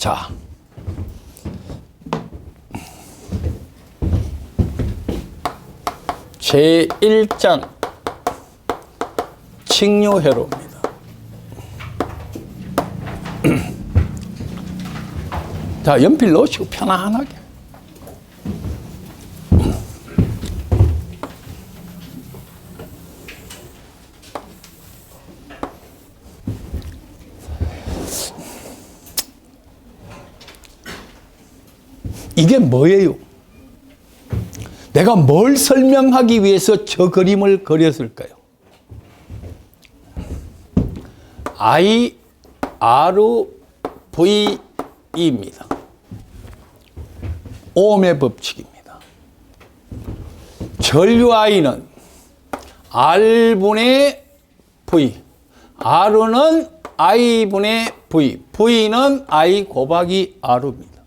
자, 제1장 직류회로입니다. 자, 연필 놓으시고 편안하게. 이게 뭐예요? 내가 뭘 설명하기 위해서 저 그림을 그렸을까요? I, R, V, E입니다. 오음의 법칙입니다. 전류 I는 R분의 V, R는 I분의 V, V는 I 곱하기 R입니다.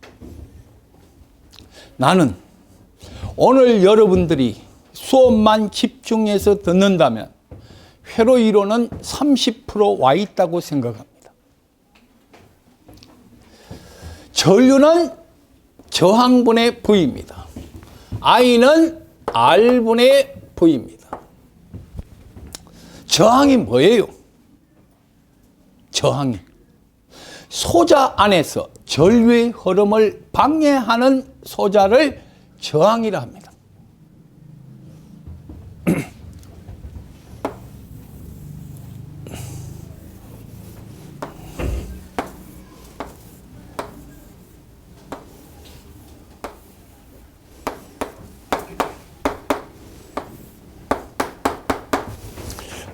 나는 오늘 여러분들이 수업만 집중해서 듣는다면 회로 이론은 30% 와 있다고 생각합니다. 전류는 저항분의 V입니다. I는 R분의 V입니다. 저항이 뭐예요? 저항이 소자 안에서 전류의 흐름을 방해하는 소자를 저항이라 합니다.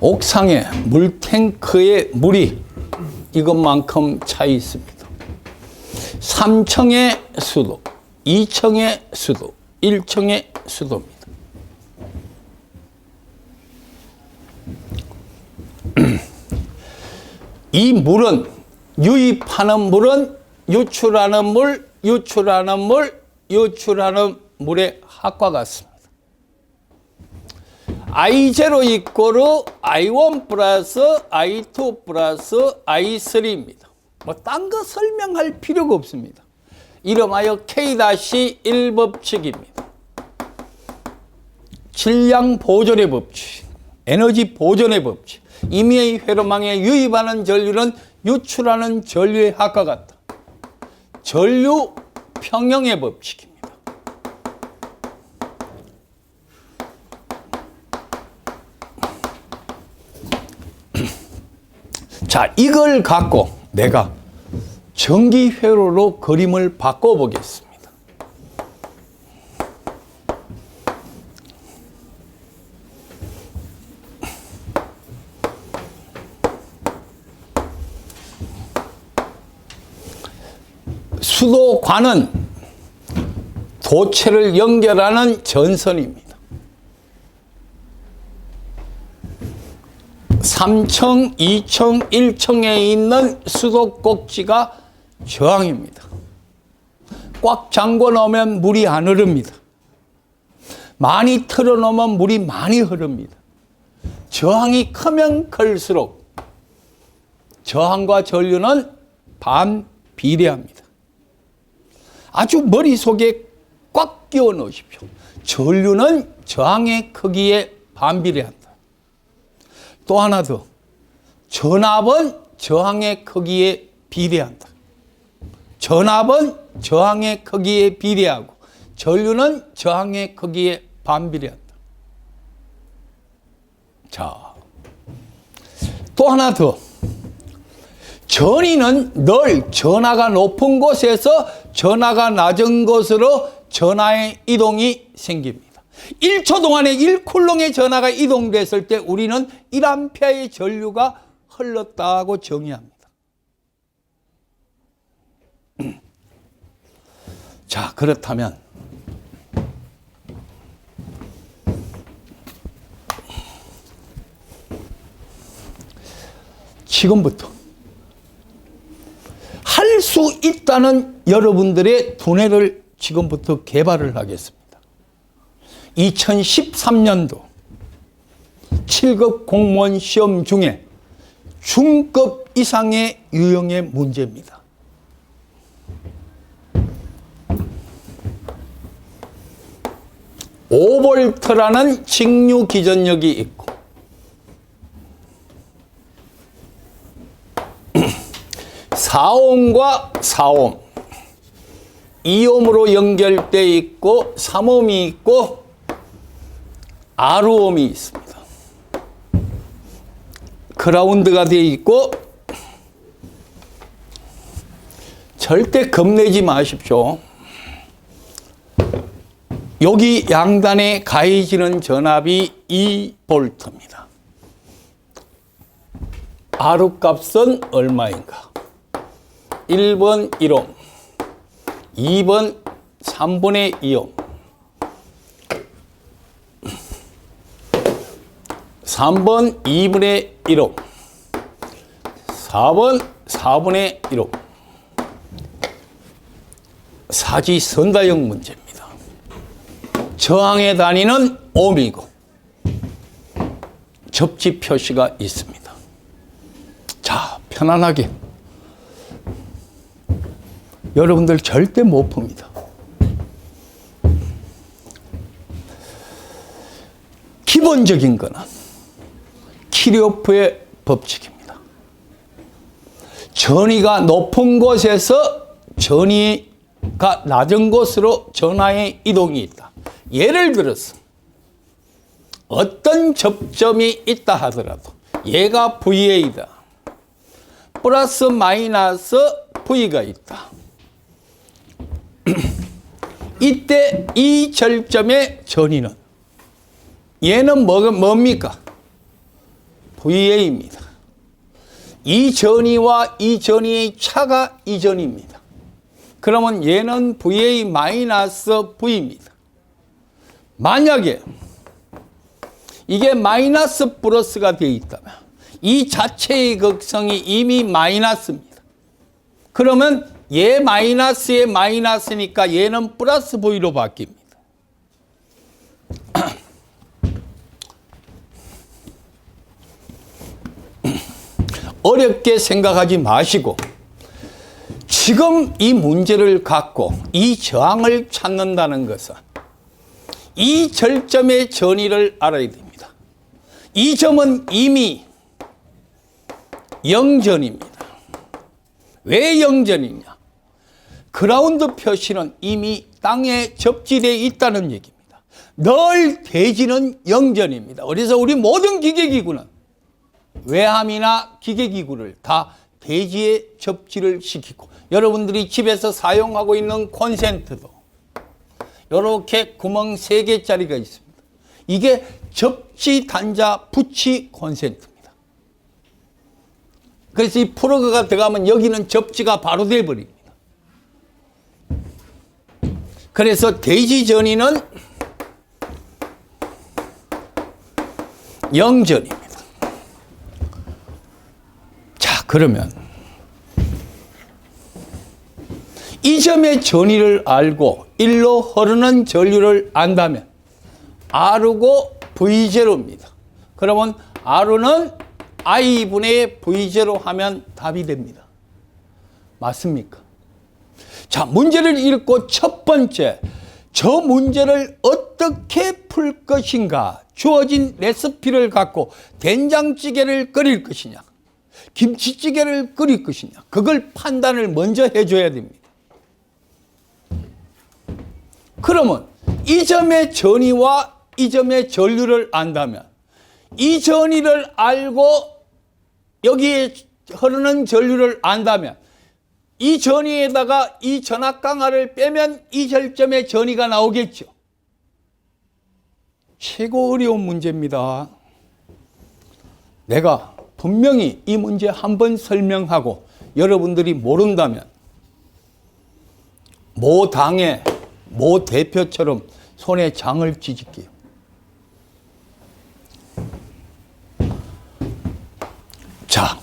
옥상에 물탱크에 물이 이것만큼 차 있습니다. 3층의 수도, 2층의 수도, 1층의 수도입니다. 이 물은, 유입하는 물은 유출하는 물, 유출하는 물, 유출하는 물의 합과 같습니다. I0 이꼬르 I1 플러스 I2 플러스 I3입니다. 뭐 딴 거 설명할 필요가 없습니다. 이름하여 K-1 법칙입니다. 질량 보존의 법칙, 에너지 보존의 법칙. 임의의 회로망에 유입하는 전류는 유출하는 전류의 합과 같다. 전류 평형의 법칙입니다. 자, 이걸 갖고 내가 전기 회로로 그림을 바꿔보겠습니다. 수도관은 도체를 연결하는 전선입니다. 3층, 2층, 1층에 있는 수도꼭지가 저항입니다. 꽉 잠궈 놓으면 물이 안 흐릅니다. 많이 틀어 놓으면 물이 많이 흐릅니다. 저항이 크면 클수록 저항과 전류는 반비례합니다. 아주 머릿속에 꽉 끼워 넣으십시오. 전류는 저항의 크기에 반비례한다. 또 하나 더, 전압은 저항의 크기에 비례한다. 전압은 저항의 크기에 비례하고 전류는 저항의 크기에 반비례한다. 자, 또 하나 더, 전위는 늘 전하가 높은 곳에서 전하가 낮은 곳으로 전하의 이동이 생깁니다. 1초 동안에 1쿨롱의 전하가 이동됐을 때 우리는 1A의 전류가 흘렀다고 정의합니다. 자, 그렇다면 지금부터 할 수 있다는 여러분들의 두뇌를 지금부터 개발을 하겠습니다. 2013년도 7급 공무원 시험 중에 중급 이상의 유형의 문제입니다. (5V) 직류 기전력이 있고 4옴과 4옴 2옴으로 연결되어 있고 3옴이 있고 R옴이 있습니다. 그라운드가 되어 있고 절대 겁내지 마십시오. 여기 양단에 가해지는 전압이 2V입니다. R 값은 얼마인가? 1번 1옴, 2번 3분의 2옴, 3번 2분의 1옴, 4번 4분의 1옴. 사지선다형 문제입니다. 저항의 단위는 옴이고 접지 표시가 있습니다. 자, 편안하게. 여러분들 절대 못 풉니다. 기본적인 거는 키르호프의 법칙입니다. 전위가 높은 곳에서 전위가 낮은 곳으로 전하의 이동이 있다. 예를 들어서 어떤 접점이 있다 하더라도 얘가 VA다. 플러스 마이너스 V가 있다. 이때 이 절점의 전위는 얘는 뭡니까? VA입니다. 이 전위와 이 전위의 차가 이 전위입니다. 그러면 얘는 VA 마이너스 V입니다. 만약에 이게 마이너스 플러스가 되어 있다면 이 자체의 극성이 이미 마이너스입니다. 그러면 얘 마이너스의 마이너스니까 얘는 플러스 V로 바뀝니다. 어렵게 생각하지 마시고 지금 이 문제를 갖고 이 저항을 찾는다는 것은 이 절점의 전위를 알아야 됩니다. 이 점은 이미 영전입니다. 왜 영전이냐? 그라운드 표시는 이미 땅에 접지되어 있다는 얘기입니다. 늘 대지는 영전입니다. 그래서 우리 모든 기계기구는 외함이나 기계기구를 다 대지에 접지를 시키고 여러분들이 집에서 사용하고 있는 콘센트도 이렇게 구멍 3개짜리가 있습니다. 이게 접지 단자 붙이 콘센트입니다. 그래서 이 플러그가 들어가면 여기는 접지가 바로 돼버립니다. 그래서 대지 전위는 영전입니다. 자, 그러면 이 점의 전위를 알고 일로 흐르는 전류를 안다면 R고 V0입니다. 그러면 R는 I분의 V0 하면 답이 됩니다. 맞습니까? 자, 문제를 읽고 첫 번째, 저 문제를 어떻게 풀 것인가? 주어진 레시피를 갖고 된장찌개를 끓일 것이냐? 김치찌개를 끓일 것이냐? 그걸 판단을 먼저 해줘야 됩니다. 그러면 이 점의 전위와 이 점의 전류를 안다면 이 전위를 알고 여기에 흐르는 전류를 안다면 이 전위에다가 이 전압강화를 빼면 이 절점의 전위가 나오겠죠. 최고 어려운 문제입니다. 내가 분명히 이 문제 한번 설명하고 여러분들이 모른다면 모 당의 모 대표처럼 손에 장을 찢을게요. 자,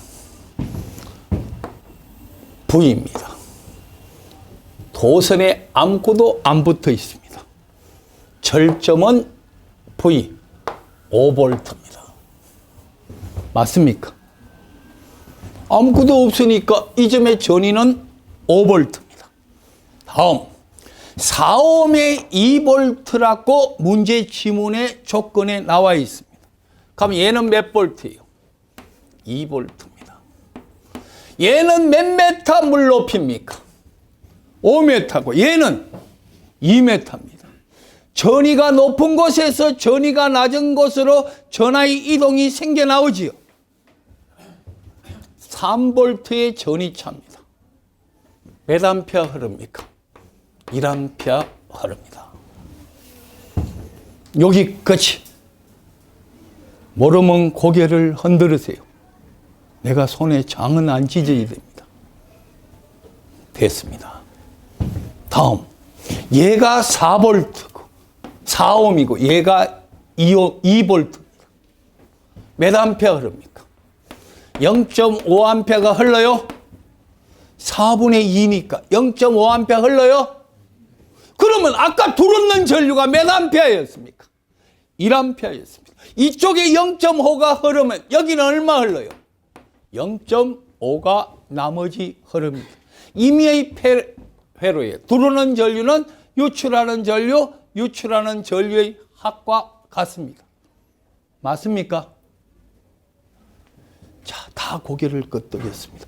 V입니다. 도선에 아무것도 안 붙어 있습니다. 절점은 V, 5V입니다. 맞습니까? 아무것도 없으니까 이 점의 전위는 5V입니다. 다음 4ohm의 2볼트라고 문제 지문의 조건에 나와 있습니다. 그럼 얘는 몇 볼트예요? 2볼트입니다. 얘는 몇 메타 물 높이입니까? 5m고 얘는 2m입니다. 전위가 높은 곳에서 전위가 낮은 곳으로 전하의 이동이 생겨나오지요. 3볼트의 전위차입니다. 몇 암페어 흐릅니까? 1암페어 흐릅니다. 여기까지. 모르면 고개를 흔들으세요. 내가 손에 장은 안 찢어야 됩니다. 됐습니다. 다음, 얘가 4볼트고 4ohm이고 얘가 2볼트입니다. 몇 암페어 흐릅니까? 0.5암페어가 흘러요? 4분의 2니까 0.5암페어 흘러요? 그러면 아까 들어오는 전류가 몇 암페어였습니까? 1암페어였습니다. 이쪽에 0.5가 흐르면 여기는 얼마 흘러요? 0.5가 나머지 흐릅니다. 임의의 회로에 들어오는 전류는 유출하는 전류의 합과 같습니다. 맞습니까? 자, 다 고개를 끄덕였습니다.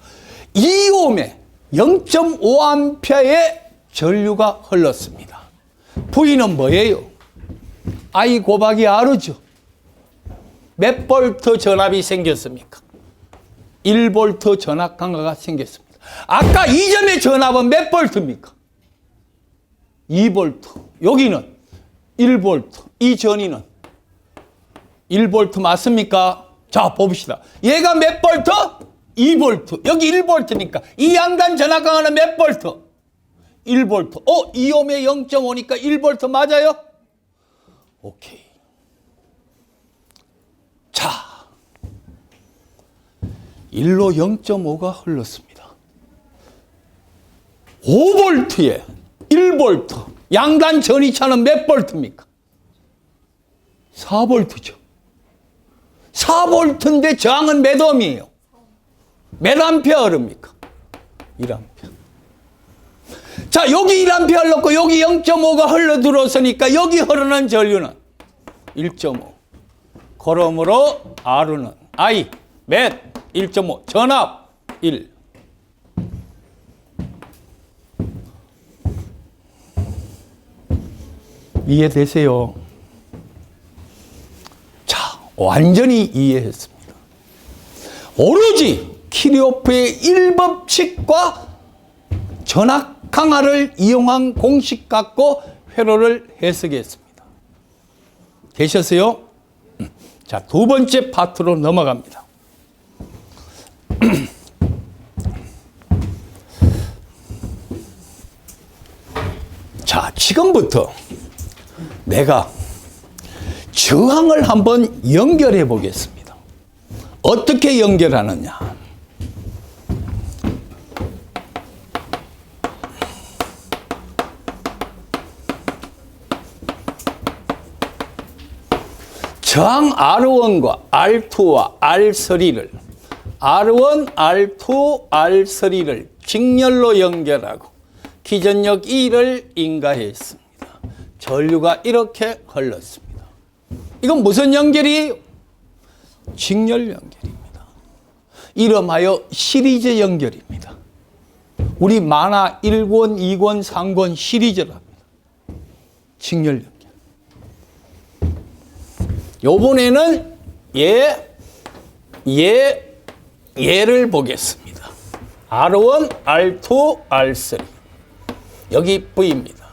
2ohm에 0.5암페어의 전류가 흘렀습니다. V는 뭐예요? I 곱하기 R죠. 몇 볼트 전압이 생겼습니까? 1볼트 전압 강화가 생겼습니다. 아까 이 점의 전압은 몇 볼트입니까? 2볼트. 여기는 1볼트. 이 전위는 1볼트 맞습니까? 자, 봅시다. 얘가 몇 볼트? 2볼트. 여기 1볼트니까 이 양단 전압 강화는 몇 볼트? 1볼트. 2ohm에 0.5니까 1볼트 맞아요? 오케이. 자, 1로 0.5가 흘렀습니다. 5볼트에 1볼트. 양단 전위차는 몇 볼트입니까? 4볼트죠. 4볼트인데 저항은 몇 ohm이에요? 몇 암페어 흐릅니까? 1암페어. 자, 여기 1암페어 흘렀고 여기 0.5가 흘러 들어왔으니까 여기 흐르는 전류는 1.5. 그러므로 R는 I 몇? 1.5. 전압 1. 이해되세요? 자, 완전히 이해했습니다. 오로지 키르호프의 1법칙과 전압 강화를 이용한 공식 갖고 회로를 해석했습니다. 되셨어요? 자, 두 번째 파트로 넘어갑니다. 자, 지금부터 내가 저항을 한번 연결해 보겠습니다. 어떻게 연결하느냐? 저항 R1과 R2와 R3를 R1, R2, R3를 직렬로 연결하고 기전력 2를 인가했습니다. 전류가 이렇게 흘렀습니다. 이건 무슨 연결이에요? 직렬 연결입니다. 이름하여 시리즈 연결입니다. 우리 만화 1권, 2권, 3권 시리즈랍니다. 직렬 연결. 요번에는 얘를 보겠습니다. R1, R2, R3. 여기 V입니다.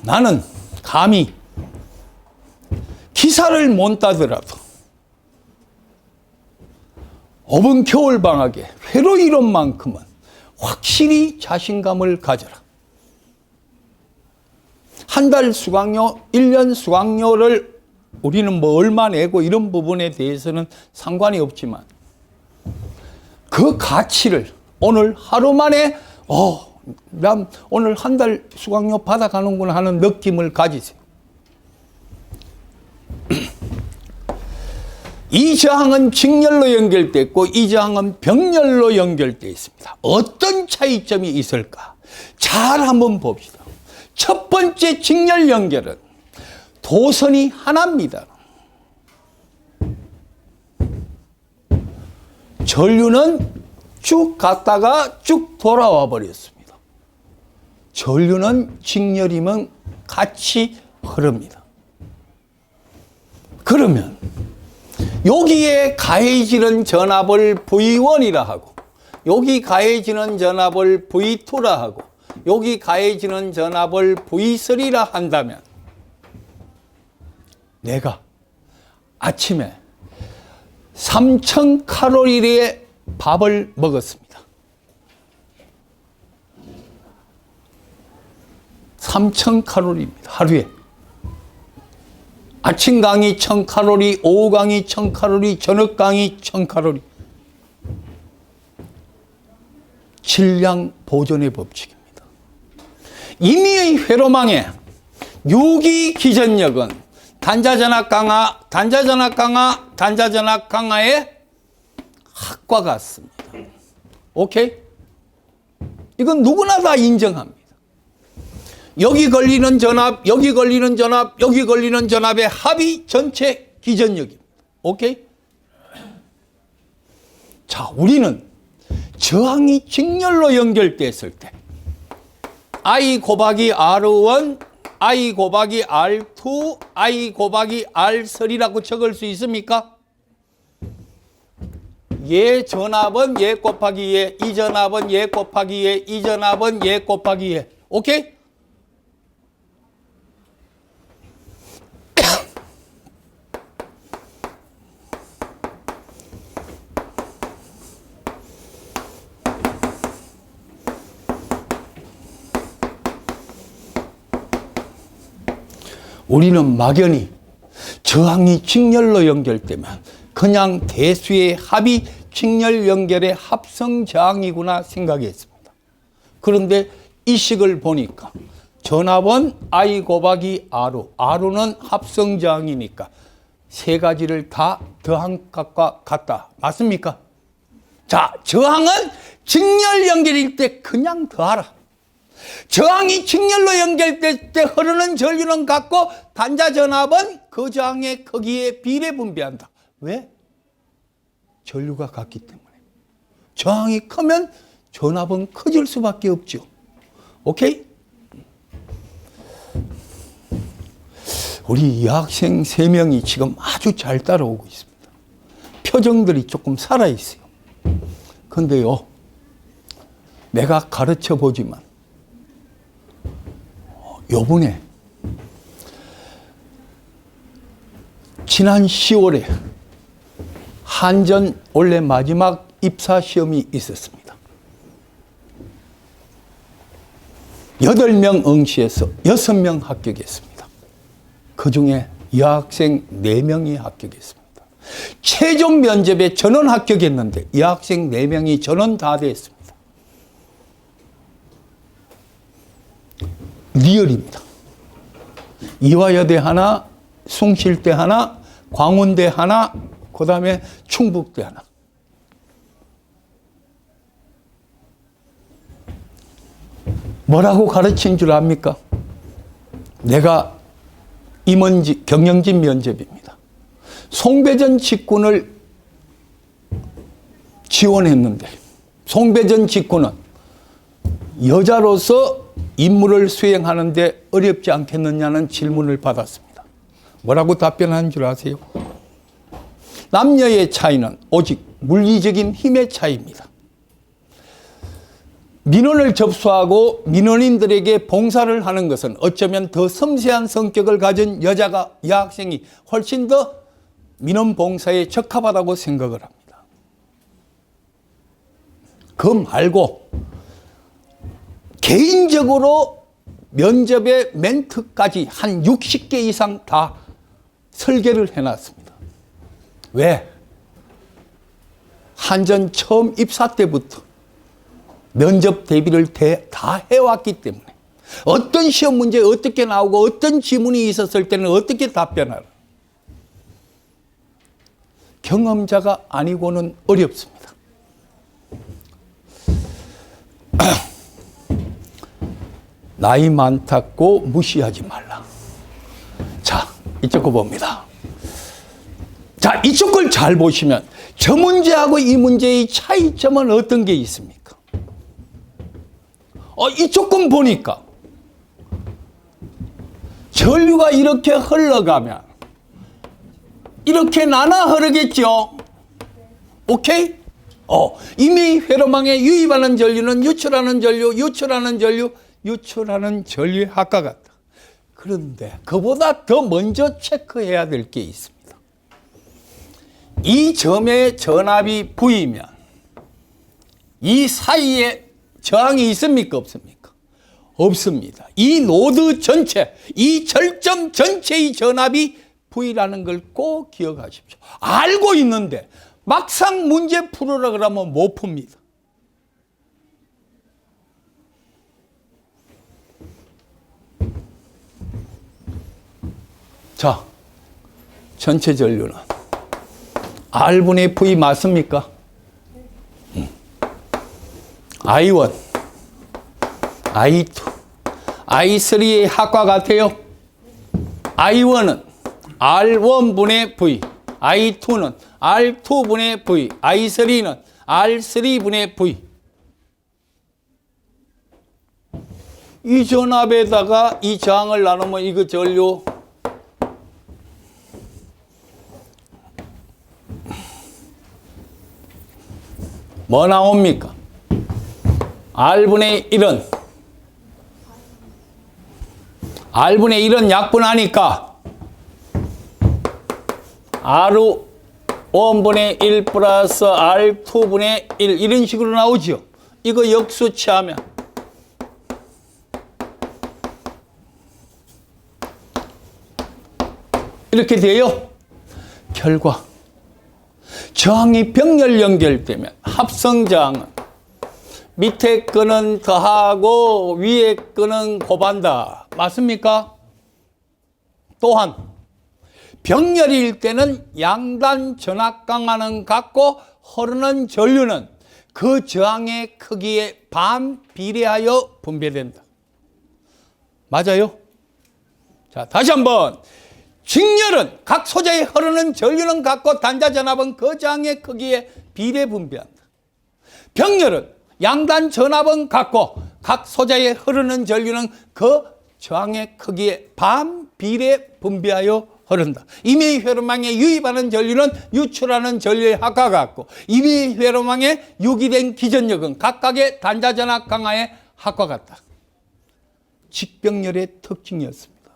나는 감히 기사를 못 따더라도 이번 겨울방학에 회로 이론만큼은 확실히 자신감을 가져라. 한 달 수강료, 1년 수강료를 우리는 뭐 얼마 내고 이런 부분에 대해서는 상관이 없지만 그 가치를 오늘 하루 만에 난 오늘 한 달 수강료 받아가는구나 하는 느낌을 가지세요. 이 저항은 직렬로 연결되어 있고 이 저항은 병렬로 연결되어 있습니다. 어떤 차이점이 있을까? 잘 한번 봅시다. 첫 번째 직렬 연결은 도선이 하나입니다. 전류는 쭉 갔다가 쭉 돌아와 버렸습니다. 전류는 직렬이면 같이 흐릅니다. 그러면 여기에 가해지는 전압을 V1이라 하고, 여기 가해지는 전압을 V2라 하고, 여기 가해지는 전압을 V3라 한다면 내가 아침에 3000칼로리의 밥을 먹었습니다. 3000칼로리입니다. 하루에. 아침 강의 1000칼로리, 오후 강의 1000칼로리, 저녁 강의 1000칼로리. 질량 보존의 법칙입니다. 임의의 회로망의 유기 기전력은 단자전압 강하, 단자전압 강하, 단자전압 강하의 합과 같습니다. 오케이? 이건 누구나 다 인정합니다. 여기 걸리는 전압, 여기 걸리는 전압, 여기 걸리는 전압의 합이 전체 기전력입니다. 오케이? 자, 우리는 저항이 직렬로 연결됐을 때 I 곱하기 R1, I 곱하기 R2, I 곱하기 R3라고 적을 수 있습니까? 얘 전압은 얘 곱하기 얘, 이 전압은 얘 곱하기 얘, 이 전압은 얘 곱하기 얘. 오케이? 우리는 막연히 저항이 직렬로 연결되면 그냥 대수의 합이 직렬 연결의 합성 저항이구나 생각했습니다. 그런데 이 식을 보니까 전압은 I 곱하기 R, R는 합성 저항이니까 세 가지를 다 더한 것과 같다. 맞습니까? 자, 저항은 직렬 연결일 때 그냥 더하라. 저항이 직렬로 연결될 때 흐르는 전류는 같고 단자 전압은 그 저항의 크기에 비례 분배한다. 왜? 전류가 같기 때문에. 저항이 크면 전압은 커질 수밖에 없죠. 오케이? 우리 여학생 3명이 지금 아주 잘 따라오고 있습니다. 표정들이 조금 살아있어요. 근데요, 내가 가르쳐 보지만 요번에 지난 10월에 한전 원래 마지막 입사 시험이 있었습니다. 8명 응시해서 6명 합격했습니다. 그중에 여학생 4명이 합격했습니다. 최종 면접에 전원 합격했는데 여학생 4명이 전원 다 됐습니다. 리얼입니다. 이화여대 하나, 숭실대 하나, 광운대 하나, 그 다음에 충북대 하나. 뭐라고 가르친 줄 압니까? 내가 경영진 면접입니다. 송배전 직군을 지원했는데 송배전 직군은 여자로서 임무를 수행하는데 어렵지 않겠느냐는 질문을 받았습니다. 뭐라고 답변한 줄 아세요? 남녀의 차이는 오직 물리적인 힘의 차이입니다. 민원을 접수하고 민원인들에게 봉사를 하는 것은 어쩌면 더 섬세한 성격을 가진 여학생이 훨씬 더 민원 봉사에 적합하다고 생각을 합니다. 그 말고 개인적으로 면접의 멘트까지 한 60개 이상 다 설계를 해놨습니다. 왜? 한전 처음 입사 때부터 면접 대비를 다 해왔기 때문에 어떤 시험 문제 어떻게 나오고 어떤 지문이 있었을 때는 어떻게 답변하라. 경험자가 아니고는 어렵습니다. 나이 많다고 무시하지 말라. 자, 이쪽 거 봅니다. 자, 이쪽 걸 잘 보시면 저 문제하고 이 문제의 차이점은 어떤 게 있습니까? 이쪽 건 보니까 전류가 이렇게 흘러가면 이렇게 나눠 흐르겠죠. 오케이? 이미 회로망에 유입하는 전류는 유출하는 전류, 유출하는 전류의 합과 같다. 그런데 그보다 더 먼저 체크해야 될 게 있습니다. 이 점에 전압이 V면 이 사이에 저항이 있습니까? 없습니까? 없습니다. 이 노드 전체, 이 절점 전체의 전압이 V라는 걸 꼭 기억하십시오. 알고 있는데 막상 문제 풀으라 그러면 못 풉니다. 자, 전체 전류는 R분의 V 맞습니까? I1, I2, I3의 합과 같아요. I1은 R1분의 V, I2는 R2분의 V, I3는 R3분의 V. 이 전압에다가 이 저항을 나누면 이거 전류 뭐 나옵니까? R분의 1은 R분의 1은 약분하니까 R1분의 1 플러스 R2분의 1 이런 식으로 나오죠. 이거 역수치하면 이렇게 돼요. 결과 저항이 병렬 연결되면 합성 저항은 밑에 거는 더하고 위에 거는 곱한다. 맞습니까? 또한 병렬일 때는 양단 전압 강하는 같고 흐르는 전류는 그 저항의 크기에 반비례하여 분배된다. 맞아요? 자, 다시 한번. 직렬은 각 소재에 흐르는 전류는 같고 단자 전압은 그 저항의 크기에 비례 분배한다. 병렬은 양단 전압은 같고 각 소재에 흐르는 전류는 그 저항의 크기에 반비례 분배하여 흐른다. 이미 회로망에 유입하는 전류는 유출하는 전류의 합과 같고 이미 회로망에 유기된 기전력은 각각의 단자 전압 강하의 합과 같다. 직병렬의 특징이었습니다.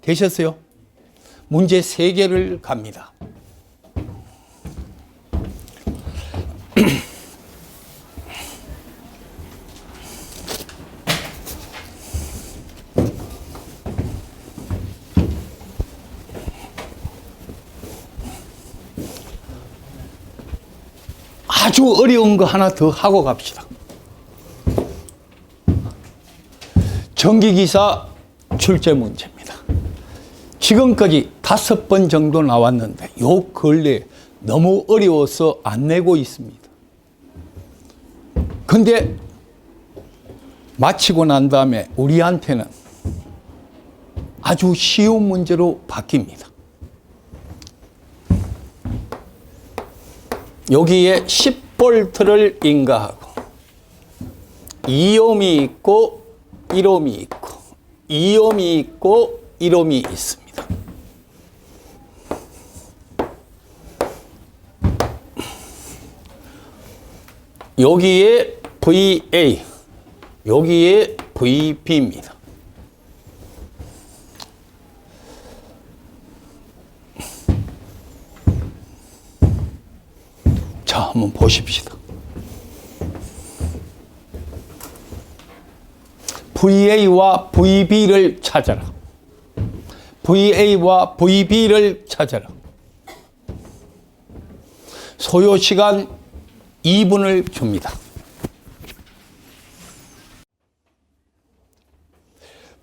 되셨어요? 문제 3개를 갑니다. 아주 어려운 거 하나 더 하고 갑시다. 전기기사 출제 문제입니다. 지금까지 5번 정도 나왔는데 요 근래 너무 어려워서 안 내고 있습니다. 근데 마치고 난 다음에 우리한테는 아주 쉬운 문제로 바뀝니다. 여기에 10V를 인가하고 2옴이 있고 1옴이 있고 2옴이 있고 1옴이 있습니다. 여기에 VA, 여기에 VB입니다. 자, 한번 보십시다. VA와 VB를 찾아라. VA와 VB를 찾아라. 소요 시간 2분을 줍니다.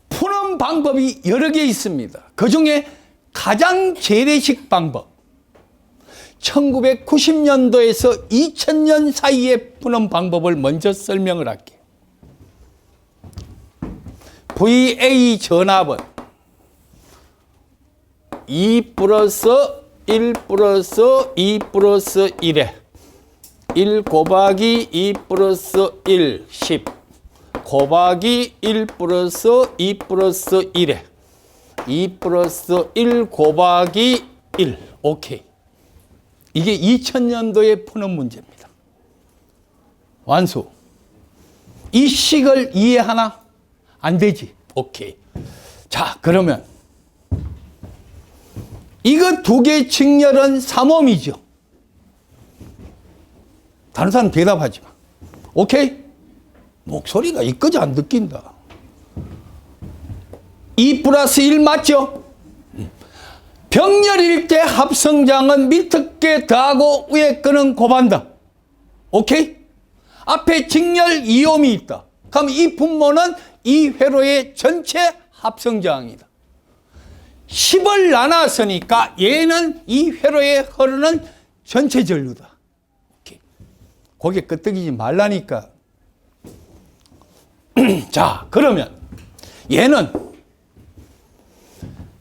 푸는 방법이 여러 개 있습니다. 그 중에 가장 재래식 방법, 1990년도에서 2000년 사이에 푸는 방법을 먼저 설명을 할게요. VA 전압은 2 플러스 1 플러스 2 플러스 1에 1 곱하기 2 플러스 1, 10 곱하기 1 플러스 2 플러스 1에 2 플러스 1 곱하기 1. 오케이. 이게 2000년도에 푸는 문제입니다. 완수. 이 식을 이해하나? 안 되지. 오케이. 자, 그러면 이거 두 개 직렬은 3옴이죠. 다른 사람 대답하지 마. 오케이? 목소리가 이까지 안 듣긴다. 2 플러스 1 맞죠? 병렬일 때 합성장은 밑에 게 더하고 위에 거는 곱한다. 오케이? 앞에 직렬 2옴이 있다. 그럼 이 분모는 이 회로의 전체 합성장이다. 10을 나눴으니까 얘는 이 회로에 흐르는 전체 전류다. 오케이. 고개 끄덕이지 말라니까. 자, 그러면 얘는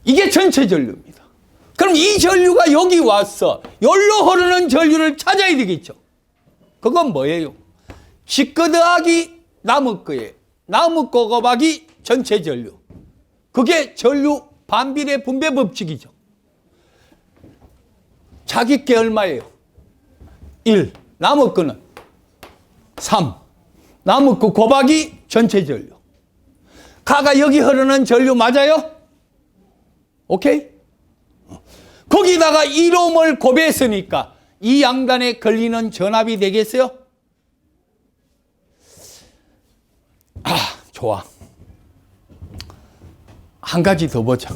이게 전체 전류입니다. 그럼 이 전류가 여기 왔어. 여기로 흐르는 전류를 찾아야 되겠죠. 그건 뭐예요? 지거 더하기 남의 거에 남의 거 곱하기 전체 전류. 그게 전류 반비례 분배 법칙이죠. 자기 게 얼마예요? 1. 남의 거는 3. 남의 거 곱하기 전체 전류. 가가 여기 흐르는 전류 맞아요? 오케이? 거기다가 1옴을 곱했으니까 이 양단에 걸리는 전압이 되겠어요? 아, 좋아. 한 가지 더 보자.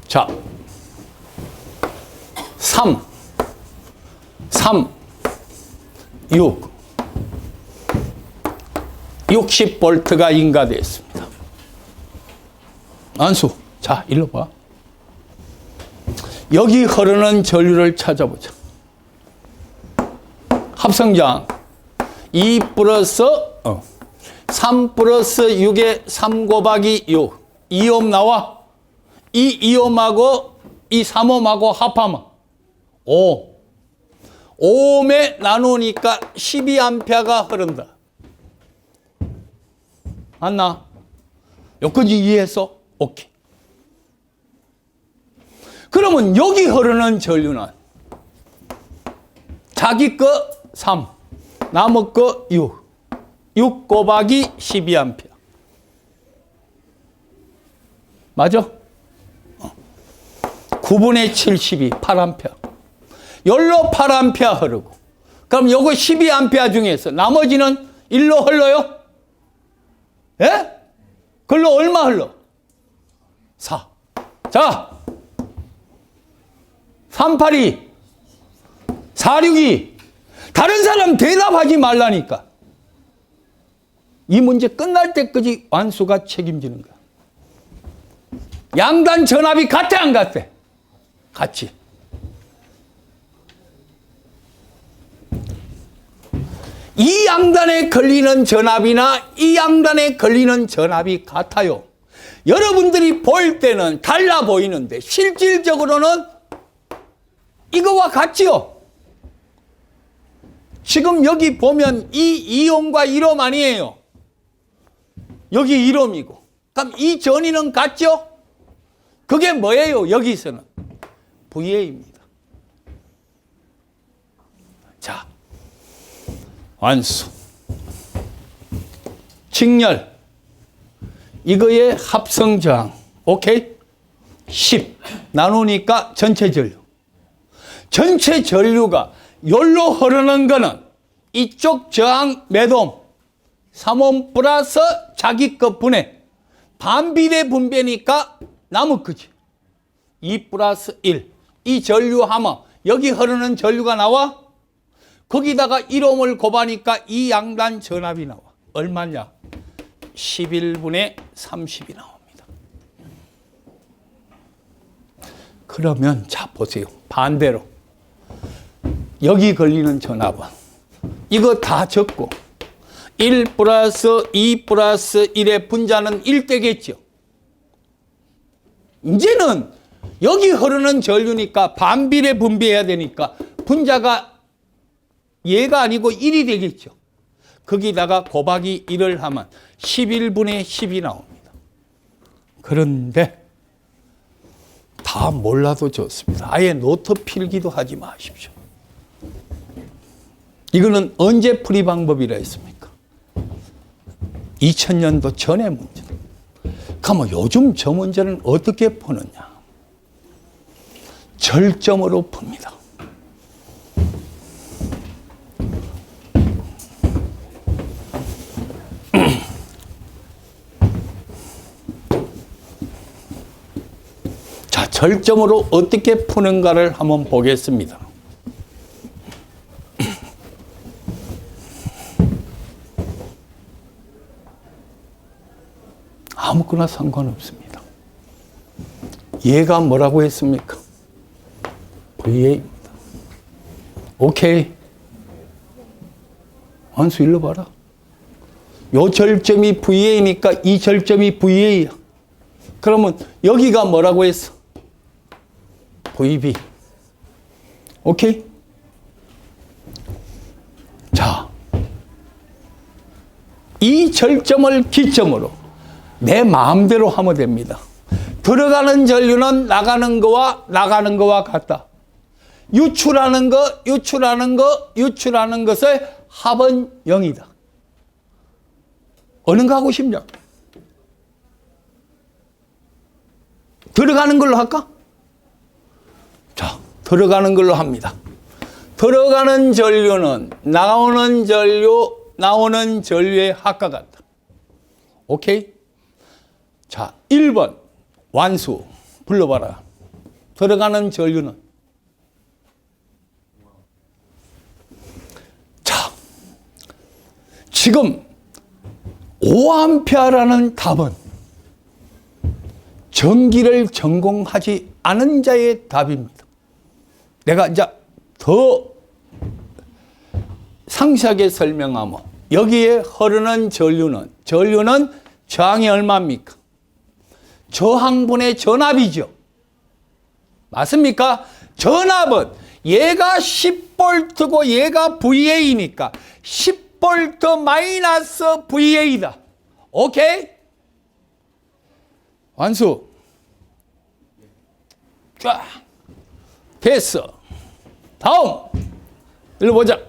자, 3, 6, 60V가 인가되었습니다. 안수. 자, 일로 봐. 여기 흐르는 전류를 찾아보자. 합성장 2 플러스 3 플러스 6에 3 곱하기 6 2옴 나와. 이 2옴하고 이 3옴하고 합하면 5. 5옴에 나누니까 12A가 흐른다. 맞나? 여기까지 이해했어? 오케이. 그러면 여기 흐르는 전류는 자기 거 3, 남의 거 6. 6 곱하기 12A. 맞아? 9분의 72, 8A. 열로 8A 흐르고. 그럼 요거 12A 중에서 나머지는 1로 흘러요? 예? 그걸로 얼마 흘러? 4. 자, 382, 462. 다른 사람 대답하지 말라니까. 이 문제 끝날 때까지 완수가 책임지는 거야. 양단 전압이 같아, 안 같아? 같이. 이 양단에 걸리는 전압이나 이 양단에 걸리는 전압이 같아요. 여러분들이 볼 때는 달라 보이는데 실질적으로는 이거와 같지요. 지금 여기 보면 이 2옴과 1옴 아니에요. 여기 1옴이고. 그럼 이 전위는 같죠? 그게 뭐예요? 여기서는 VA입니다. 자, 완수. 직렬. 이거의 합성저항. 오케이? 10 나누니까 전체 전류. 전체 전류가 여기로 흐르는 거는 이쪽 저항 몇 옴? 3옴 플러스 자기 것 분해. 반비례 분배니까 남의 거지. 2 플러스 1. 이 전류하면 여기 흐르는 전류가 나와? 거기다가 1옴을 곱하니까 이 양단 전압이 나와. 얼마냐? 11분의 30이 나옵니다. 그러면 자 보세요. 반대로 여기 걸리는 전압은 이거 다 적고 1 플러스 2 플러스 1의 분자는 1 되겠죠. 이제는 여기 흐르는 전류니까 반비례 분비해야 되니까 분자가 얘가 아니고 1이 되겠죠. 거기다가 곱하기 1을 하면 11분의 10이 나옵니다. 그런데 다 몰라도 좋습니다. 아예 노트 필기도 하지 마십시오. 이거는 언제 풀이 방법이라 했습니까? 2000년도 전의 문제다. 그러면 요즘 저 문제는 어떻게 푸느냐? 절점으로 풉니다. 자, 절점으로 어떻게 푸는가를 한번 보겠습니다. 아무거나 상관없습니다. 얘가 뭐라고 했습니까? VA입니다. 오케이. 원수 일로 봐라. 요 절점이 VA니까 이 절점이 VA야. 그러면 여기가 뭐라고 했어? VB. 오케이? 자, 이 절점을 기점으로 내 마음대로 하면 됩니다. 들어가는 전류는 나가는 거와 같다. 유출하는 것의 합은 0이다. 어느 거 하고 싶냐? 들어가는 걸로 할까? 자, 들어가는 걸로 합니다. 들어가는 전류는 나오는 전류의 합과 같다. 오케이? 자, 1번 완수 불러봐라. 들어가는 전류는 자, 지금 5A라는 답은 전기를 전공하지 않은 자의 답입니다. 내가 이제 더 상세하게 설명하면 여기에 흐르는 전류는 저항이 얼마입니까? 저항분의 전압이죠. 맞습니까? 전압은 얘가 10V고 얘가 VA니까 10V 마이너스 VA다. 오케이? 완수. 쫙. 됐어. 다음. 일로 보자.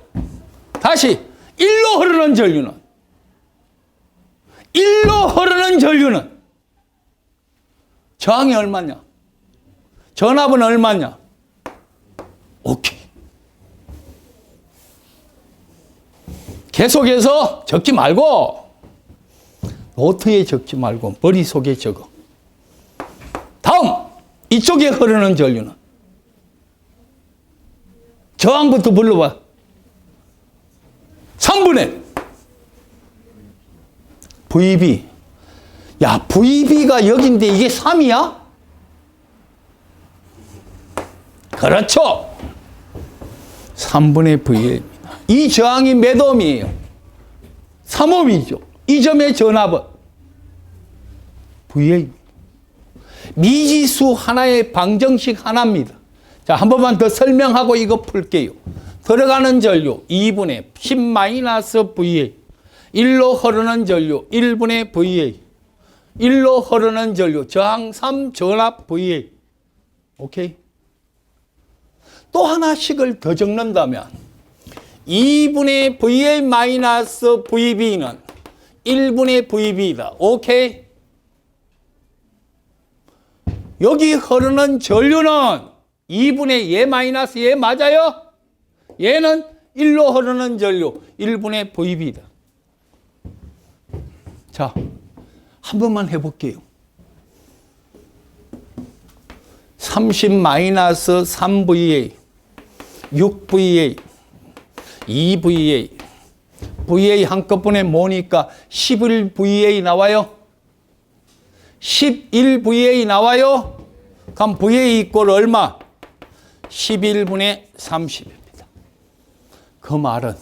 다시. 일로 흐르는 전류는 저항이 얼마냐? 전압은 얼마냐? 오케이. 계속해서 적지 말고 노트에 적지 말고 머릿속에 적어. 다음 이쪽에 흐르는 전류는 저항부터 불러봐. 3분의 VB. 야, VB가 여긴데 이게 3이야? 그렇죠. 3분의 VA입니다. 이 저항이 몇 ohm이에요? 3ohm이죠. 이 점의 전압은 VA입니다. 미지수 하나의 방정식 하나입니다. 자, 한 번만 더 설명하고 이거 풀게요. 들어가는 전류 2분의 10-VA. 1로 흐르는 전류 1분의 VA. 1로 흐르는 전류 저항 3 전압 VA. 오케이? 또 하나씩을 더 적는다면 2분의 VA 마이너스 VB는 1분의 VB다. 오케이? 여기 흐르는 전류는 2분의 얘 마이너스 얘 맞아요? 얘는 1로 흐르는 전류 1분의 VB다. 자, 한 번만 해볼게요. 30-3VA, 6VA, 2VA, VA 한꺼번에 모으니까 11VA 나와요? 11VA 나와요? 그럼 VA 이꼴 얼마? 11분의 30입니다. 그 말은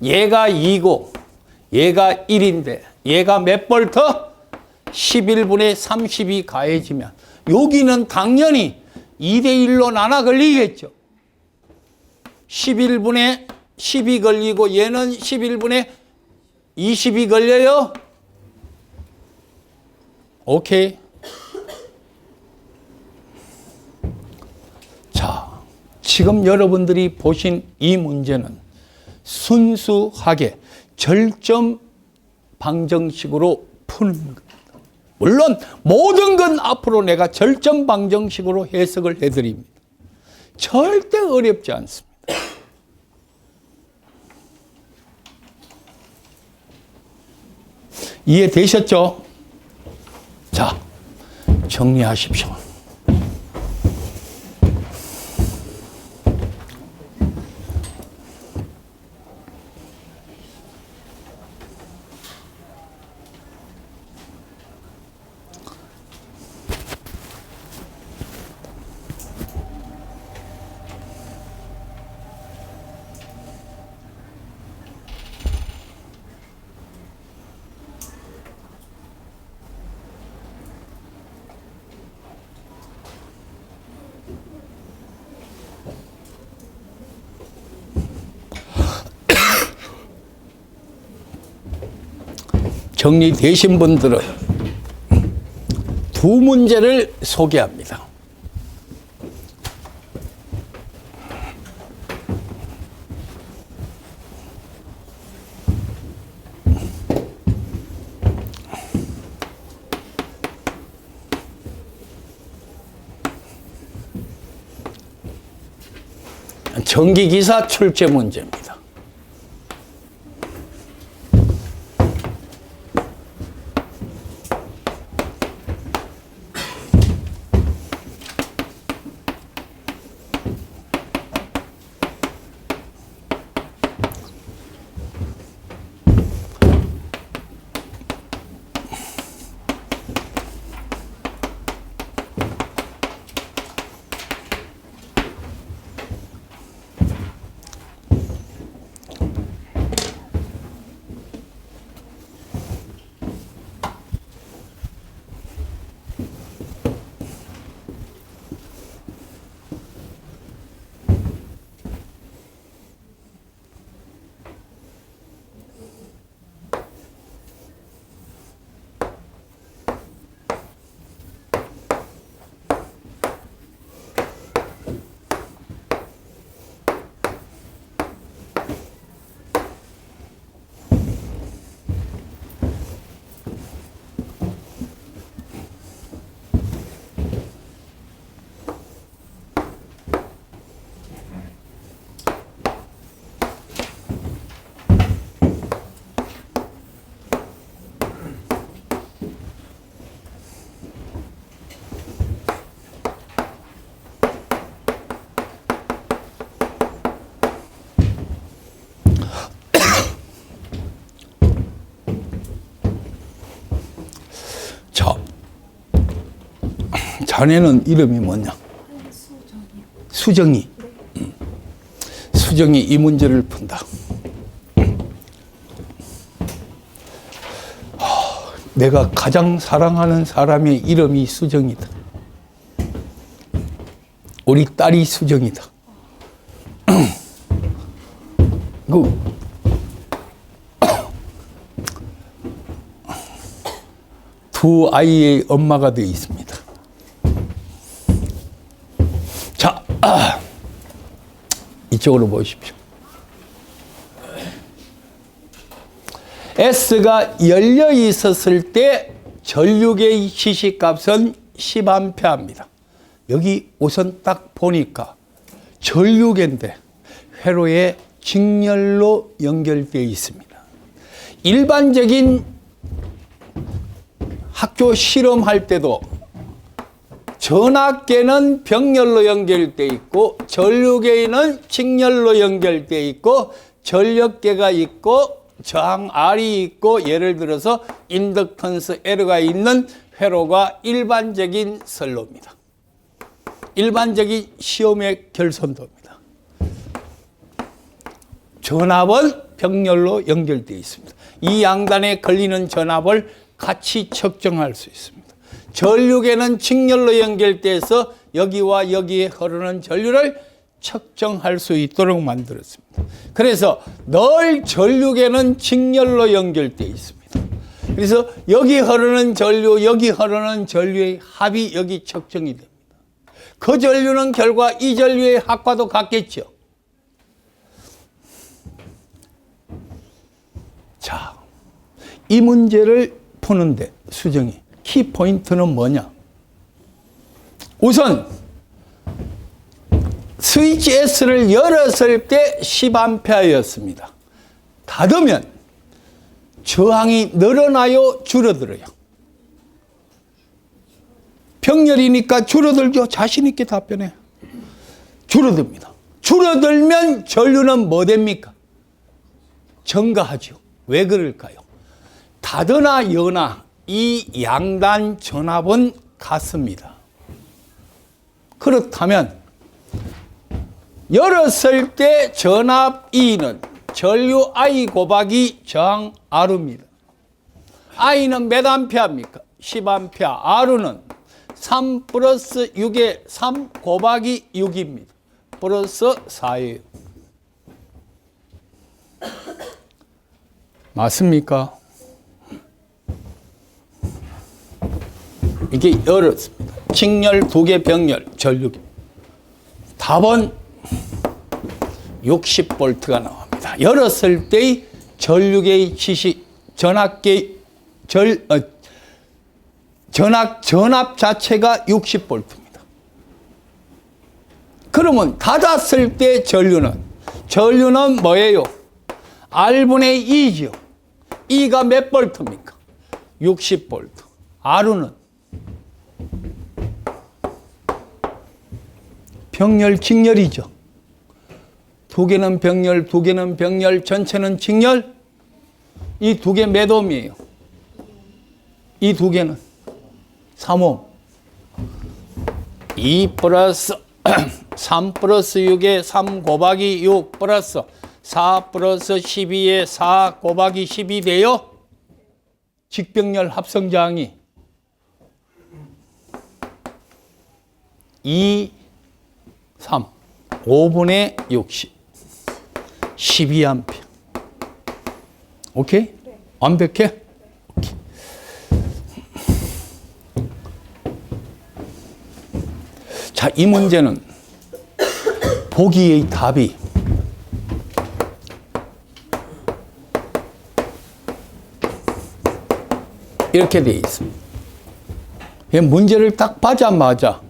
얘가 2고 얘가 1인데 얘가 몇 볼트? 11분의 30이 가해지면 여기는 당연히 2대1로 나눠 걸리겠죠. 11분의 10이 걸리고 얘는 11분의 20이 걸려요. 오케이. 자, 지금 여러분들이 보신 이 문제는 순수하게 절점 방정식으로 푸는 겁니다. 물론 모든 건 앞으로 내가 절점 방정식으로 해석을 해드립니다. 절대 어렵지 않습니다. 이해되셨죠? 자, 정리하십시오. 정리되신 분들은 두 문제를 소개합니다. 전기기사 출제 문제입니다. 자네는 이름이 뭐냐? 수정이. 수정이 이 문제를 푼다. 내가 가장 사랑하는 사람의 이름이 수정이다. 우리 딸이 수정이다. 두 아이의 엄마가 되어 있습니다. 자, 이쪽으로 보십시오. S가 열려 있었을 때 전류계의 시시값은 10A입니다. 여기 우선 딱 보니까 전류계인데 회로에 직렬로 연결되어 있습니다. 일반적인 학교 실험할 때도 전압계는 병렬로 연결되어 있고 전류계는 직렬로 연결되어 있고 전력계가 있고 저항 R이 있고 예를 들어서 인덕턴스 L가 있는 회로가 일반적인 선로입니다. 일반적인 시험의 결선도입니다. 전압은 병렬로 연결되어 있습니다. 이 양단에 걸리는 전압을 같이 측정할 수 있습니다. 전류계는 직렬로 연결돼서 여기와 여기에 흐르는 전류를 측정할 수 있도록 만들었습니다. 그래서 늘 전류계는 직렬로 연결되어 있습니다. 그래서 여기 흐르는 전류, 여기 흐르는 전류의 합이 여기 측정이 됩니다. 그 전류는 결과 이 전류의 합과도 같겠죠. 자, 이 문제를 푸는데 수정이 키포인트는 뭐냐? 우선 스위치 S를 열었을 때 10A였습니다. 닫으면 저항이 늘어나요? 줄어들어요? 병렬이니까 줄어들죠. 자신 있게 답변해. 줄어듭니다. 줄어들면 전류는 뭐 됩니까? 증가하죠. 왜 그럴까요? 닫으나 여나 이 양단 전압은 같습니다. 그렇다면 열었을 때 전압 E는 전류 I 곱하기 저항 R입니다. I는 몇 암페어입니까? 10A. R는 3 플러스 6에 3 곱하기 6입니다. 플러스 4예요. 맞습니까? 이게 열었습니다. 직렬 2개 병렬 전류계. 답은 60V가 나옵니다. 열었을 때의 전류계의 지시, 전압 자체가 60V입니다. 그러면 닫았을 때 전류는 뭐예요? R분의 E죠. E가 몇 볼트입니까? 60V. R는 병렬, 직렬이죠. 두 개는 병렬, 두 개는 병렬, 전체는 직렬. 이 두 개 몇 옴이에요? 이 두 개는 3옴. 2 플러스 3 플러스 6에 3 곱하기 6 플러스 4 플러스 12에 4 곱하기 10이 돼요. 직병렬 합성저항이 2, 3, 5분의 60, 12A. 오케이? 네. 완벽해? 오케이. 자, 이 문제는 보기의 답이 이렇게 되어 있습니다. 문제를 딱 봐자마자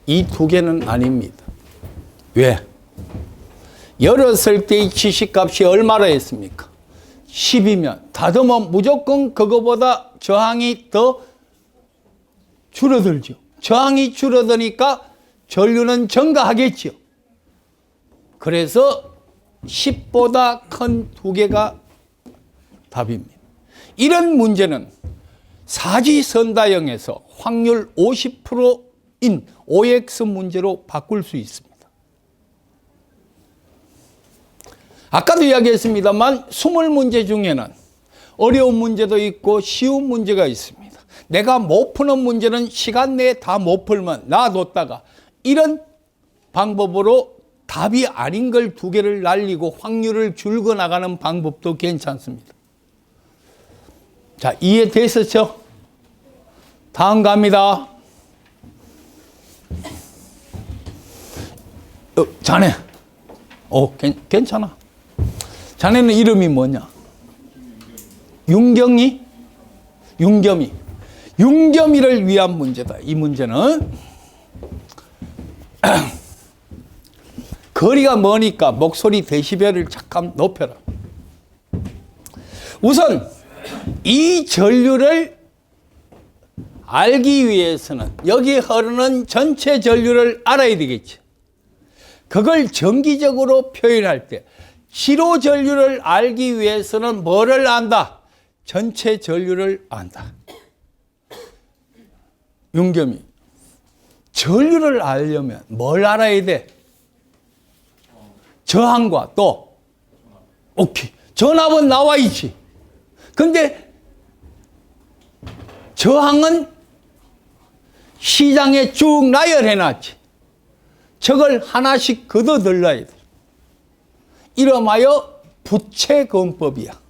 이 두 개는 아닙니다. 왜? 열었을 때의 지시값이 얼마나 했습니까? 10이면 닫으면 무조건 그거보다 저항이 더 줄어들죠. 저항이 줄어드니까 전류는 증가하겠죠. 그래서 10보다 큰 두 개가 답입니다. 이런 문제는 사지선다형에서 확률 50%인 OX 문제로 바꿀 수 있습니다. 아까도 이야기했습니다만 20문제 중에는 어려운 문제도 있고 쉬운 문제가 있습니다. 내가 못 푸는 문제는 시간 내에 다 못 풀면 놔뒀다가 이런 방법으로 답이 아닌 걸 두 개를 날리고 확률을 줄여 나가는 방법도 괜찮습니다. 자, 이해됐었죠? 다음 갑니다. 자네. 괜찮아. 자네는 이름이 뭐냐? 윤경이? 윤겸이. 윤겸이를 위한 문제다. 이 문제는 거리가 머니까 목소리 데시벨을 잠깐 높여라. 우선 이 전류를 알기 위해서는 여기 흐르는 전체 전류를 알아야 되겠죠. 그걸 정기적으로 표현할 때 시로 전류를 알기 위해서는 뭐를 안다? 전체 전류를 안다. 윤겸이, 전류를 알려면 뭘 알아야 돼? 저항과 또 오케이. 전압은 나와 있지. 근데 저항은 시장에 쭉 나열해 놨지. 저걸 하나씩 걷어들러야 돼. 이름하여 부채건법이야.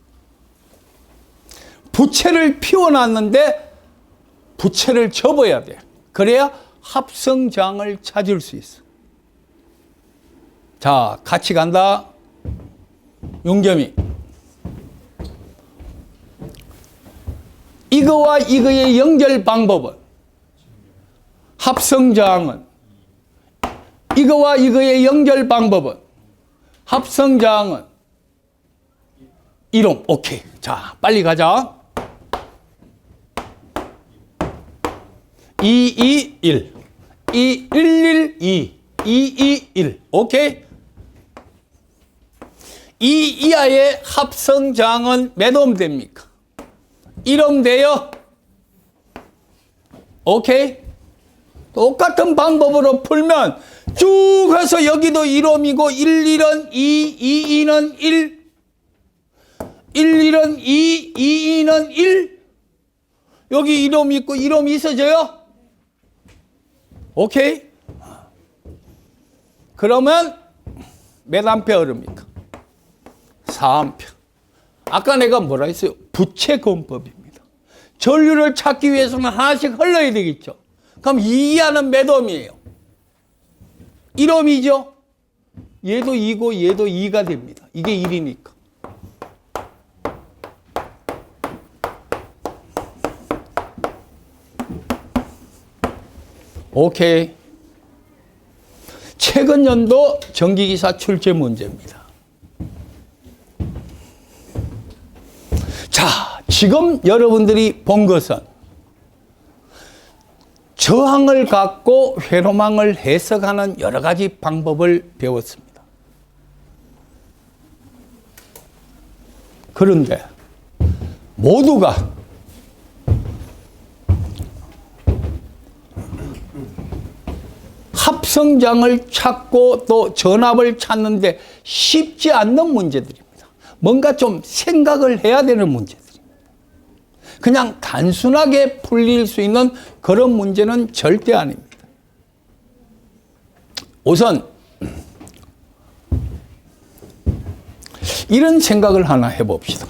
부채를 피워놨는데 부채를 접어야 돼. 그래야 합성장을 찾을 수 있어. 자, 같이 간다. 용점이. 이거와 이거의 연결 방법은, 합성장은, 이거와 이거의 연결 방법은, 합성장은 이동. 오케이. 자, 빨리 가자. 2, 2, 1. 2, 1, 1, 2. 2, 2, 1. 오케이. 이 이하의 합성장은 몇 옴 됩니까? 1옴 돼요? 오케이. 똑같은 방법으로 풀면 쭉 해서 여기도 1옴이고 1, 1은 2, 2, 2는 1, 1, 1은 2, 2, 2는 1. 여기 1옴 있고 1옴 있어져요? 오케이. 그러면 몇 암페어 흐릅니까? 4암페어. 아까 내가 뭐라 했어요? 부채건법입니다. 전류를 찾기 위해서는 하나씩 흘러야 되겠죠. 그럼 이 이하는 몇 옴이에요? 1옴이죠? 얘도 2고 얘도 2가 됩니다. 이게 1이니까. 오케이. 최근 연도 전기기사 출제 문제입니다. 자, 지금 여러분들이 본 것은 저항을 갖고 회로망을 해석하는 여러 가지 방법을 배웠습니다. 그런데 모두가 합성장을 찾고 또 전압을 찾는데 쉽지 않는 문제들입니다. 뭔가 좀 생각을 해야 되는 문제들입니다. 그냥 단순하게 풀릴 수 있는 그런 문제는 절대 아닙니다. 우선 이런 생각을 하나 해봅시다.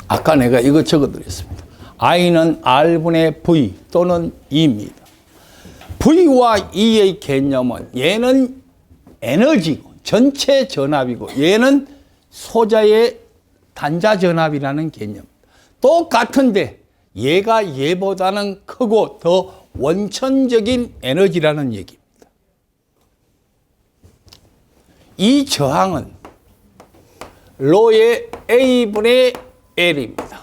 아까 내가 이거 적어드렸습니다. I는 R분의 V 또는 E입니다. V와 E의 개념은 얘는 에너지고 전체 전압이고 얘는 소자의 단자 전압이라는 개념. 똑같은데 얘가 얘보다는 크고 더 원천적인 에너지라는 얘기입니다. 이 저항은 로의 A분의 L입니다.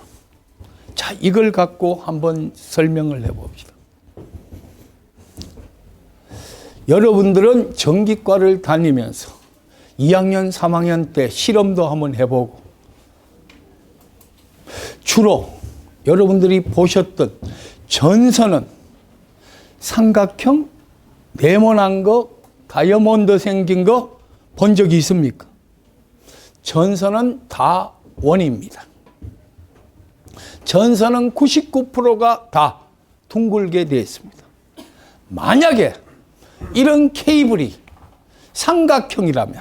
자, 이걸 갖고 한번 설명을 해봅시다. 여러분들은 전기과를 다니면서 2학년, 3학년 때 실험도 한번 해보고 주로 여러분들이 보셨던 전선은 삼각형, 네모난 거, 다이아몬드 생긴 거 본 적이 있습니까? 전선은 다 원입니다. 전선은 99%가 다 둥글게 되어 있습니다. 만약에 이런 케이블이 삼각형이라면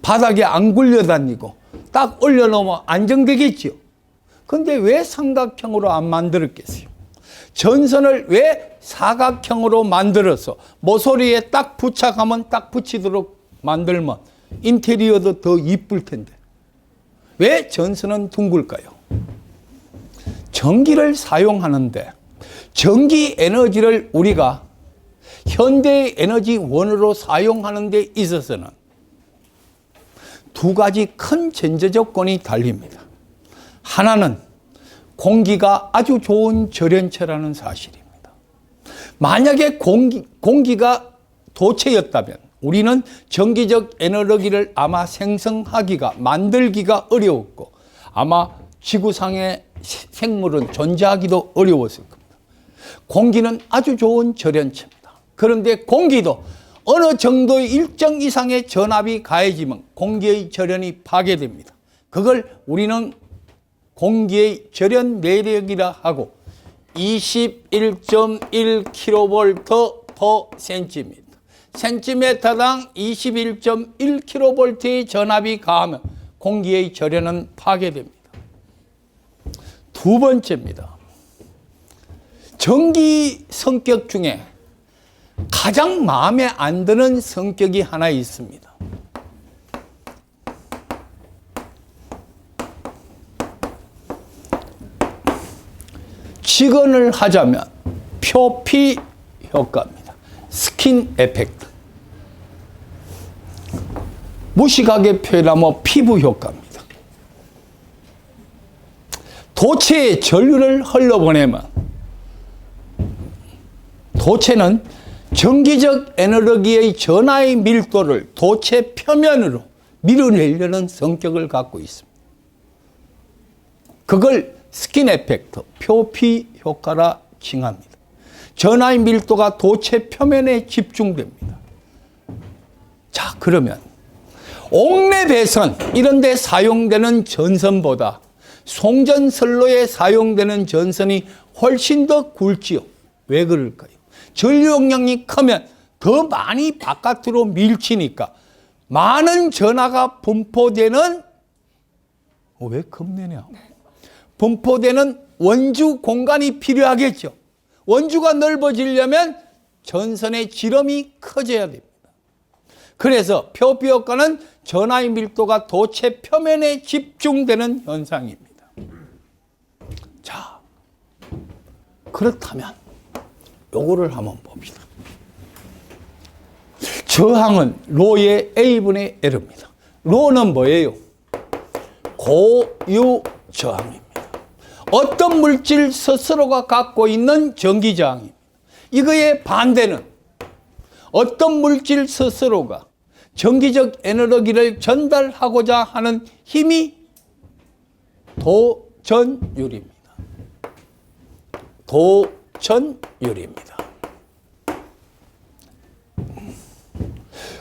바닥에 안 굴려다니고 딱 올려놓으면 안정되겠지요. 근데 왜 삼각형으로 안 만들었겠어요? 전선을 왜 사각형으로 만들어서 모서리에 딱 부착하면 딱 붙이도록 만들면 인테리어도 더 이쁠 텐데 왜 전선은 둥글까요? 전기를 사용하는데 전기 에너지를 우리가 현대의 에너지원으로 사용하는 데 있어서는 두 가지 큰 전제 조건이 달립니다. 하나는 공기가 아주 좋은 절연체라는 사실입니다. 만약에 공기가 도체였다면 우리는 전기적 에너지를 아마 생성하기가, 만들기가 어려웠고 아마 지구상의 생물은 존재하기도 어려웠을 겁니다. 공기는 아주 좋은 절연체입니다. 그런데 공기도 어느 정도의 일정 이상의 전압이 가해지면 공기의 절연이 파괴됩니다. 그걸 우리는 공기의 절연 내력이라 하고 21.1kV/cm입니다. 센티미터당 21.1kV의 전압이 가하면 공기의 절연은 파괴됩니다. 두 번째입니다. 전기 성격 중에 가장 마음에 안 드는 성격이 하나 있습니다. 직언을 하자면 표피 효과입니다. 스킨 에펙트. 무식하게 표현하면 피부 효과입니다. 도체에 전류를 흘러보내면 도체는 전기적 에너지의 전하의 밀도를 도체 표면으로 밀어내려는 성격을 갖고 있습니다. 그걸 스킨 에펙트, 표피 효과라 칭합니다. 전하의 밀도가 도체 표면에 집중됩니다. 자, 그러면 옥내 배선 이런 데 사용되는 전선보다 송전선로에 사용되는 전선이 훨씬 더 굵지요. 왜 그럴까요? 전류 용량이 크면 더 많이 바깥으로 밀치니까 많은 전하가 분포되는, 왜 겁내냐? 분포되는 원주 공간이 필요하겠죠. 원주가 넓어지려면 전선의 지름이 커져야 됩니다. 그래서 표피 효과는 전하의 밀도가 도체 표면에 집중되는 현상입니다. 자, 그렇다면 요거를 한번 봅시다. 저항은 로의 A분의 L입니다. 로는 뭐예요? 고유 저항입니다. 어떤 물질 스스로가 갖고 있는 전기 저항입니다. 이거의 반대는 어떤 물질 스스로가 전기적 에너지를 전달하고자 하는 힘이 도전율입니다. 도전율입니다.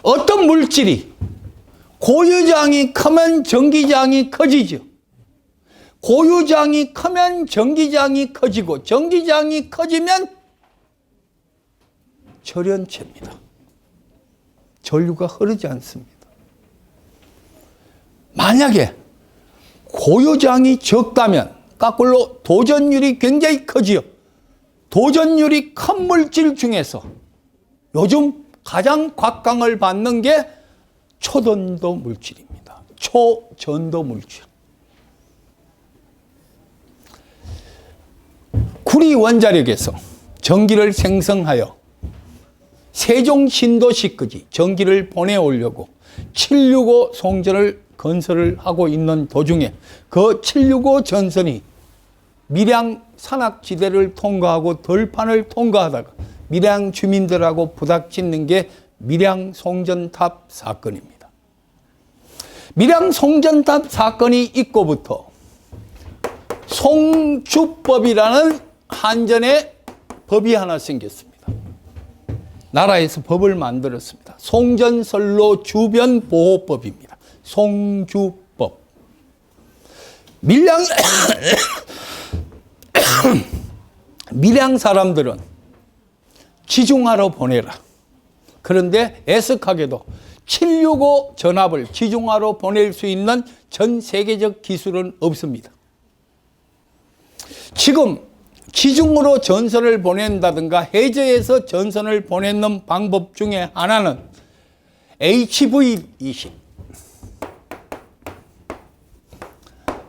어떤 물질이 고유저항이 크면 전기저항이 커지죠. 고유저항이 크면 전기저항이 커지고 전기저항이 커지면 절연체입니다. 전류가 흐르지 않습니다. 만약에 고유저항이 적다면 거꾸로 도전율이 굉장히 커지요. 도전율이 큰 물질 중에서 요즘 가장 곽광을 받는 게 초전도 물질입니다. 초전도 물질. 구리 원자력에서 전기를 생성하여 세종신도시까지 전기를 보내오려고 765 송전을 건설을 하고 있는 도중에 그 765 전선이 밀양 산악지대를 통과하고 들판을 통과하다가 밀양 주민들하고 부닥치는 게 밀양 송전탑 사건입니다. 밀양 송전탑 사건이 있고부터 송주법이라는 한전의 법이 하나 생겼습니다. 나라에서 법을 만들었습니다. 송전선로 주변 보호법입니다. 송주법. 밀양 사람들은 지중하로 보내라. 그런데 애석하게도 765 전압을 지중하로 보낼 수 있는 전 세계적 기술은 없습니다. 지금 지중으로 전선을 보낸다든가 해저에서 전선을 보내는 방법 중에 하나는 HV20,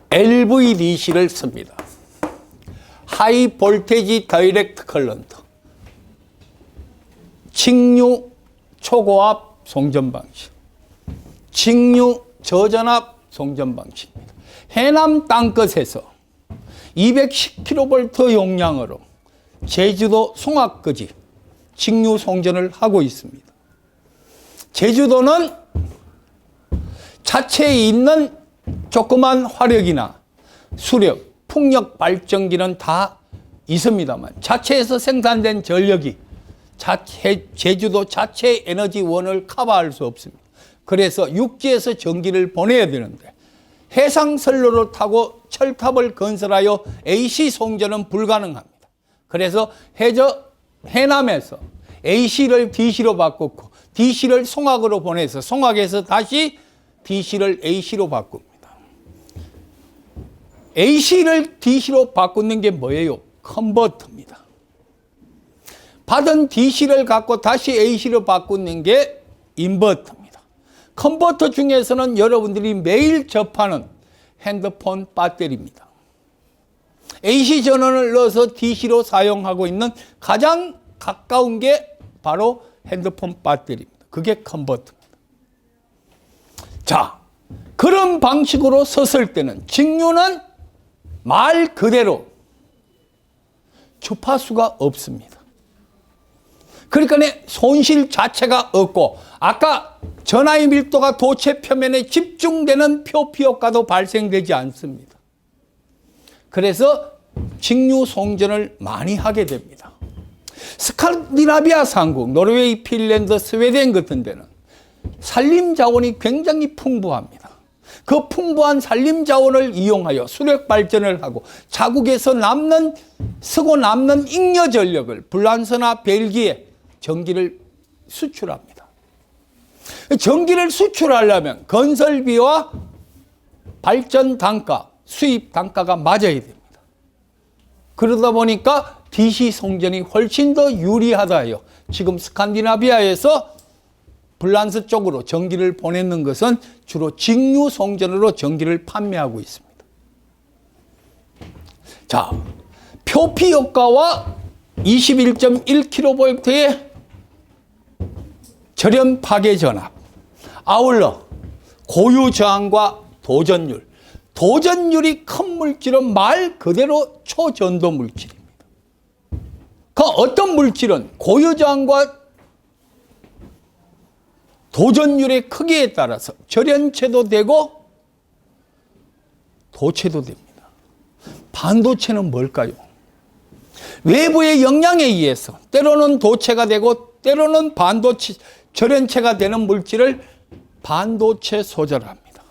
LV-DC를 씁니다. 하이 볼테지 다이렉트 커런트, 직류 초고압 송전 방식, 직류 저전압 송전 방식입니다. 해남 땅끝에서 210kV 용량으로 제주도 송악까지 직류 송전을 하고 있습니다. 제주도는 자체에 있는 조그만 화력이나 수력, 풍력 발전기는 다 있습니다만 자체에서 생산된 전력이 제주도 자체 에너지원을 커버할 수 없습니다. 그래서 육지에서 전기를 보내야 되는데 해상선로를 타고 철탑을 건설하여 AC 송전은 불가능합니다. 그래서 해남에서 AC를 DC로 바꿨고 DC를 송악으로 보내서 송악에서 다시 DC를 AC로 바꿉니다. AC를 DC로 바꾸는 게 뭐예요? 컨버터입니다. 받은 DC를 갖고 다시 AC로 바꾸는 게 인버터입니다. 컨버터 중에서는 여러분들이 매일 접하는 핸드폰 배터리입니다. AC 전원을 넣어서 DC로 사용하고 있는 가장 가까운 게 바로 핸드폰 배터리입니다. 그게 컨버터입니다. 자, 그런 방식으로 섰을 때는 직류는 말 그대로 주파수가 없습니다. 그러니까 손실 자체가 없고 아까 전하의 밀도가 도체 표면에 집중되는 표피 효과도 발생되지 않습니다. 그래서 직류 송전을 많이 하게 됩니다. 스칸디나비아 삼국, 노르웨이, 핀란드, 스웨덴 같은 데는 산림 자원이 굉장히 풍부합니다. 그 풍부한 산림 자원을 이용하여 수력 발전을 하고 자국에서 쓰고 남는 잉여 전력을 불란서나 벨기에 전기를 수출합니다. 전기를 수출하려면 건설비와 발전 단가, 수입 단가가 맞아야 됩니다. 그러다 보니까 DC 송전이 훨씬 더 유리하다 해요. 지금 스칸디나비아에서 불란서 쪽으로 전기를 보내는 것은 주로 직류 송전으로 전기를 판매하고 있습니다. 자, 표피 효과와 21.1kV의 절연 파괴 전압, 아울러 고유 저항과 도전율. 도전율이 큰 물질은 말 그대로 초전도 물질입니다. 그 어떤 물질은 고유 저항과 도전율의 크기에 따라서 절연체도 되고 도체도 됩니다. 반도체는 뭘까요? 외부의 영향에 의해서 때로는 도체가 되고 때로는 절연체가 되는 물질을 반도체 소자라 합니다.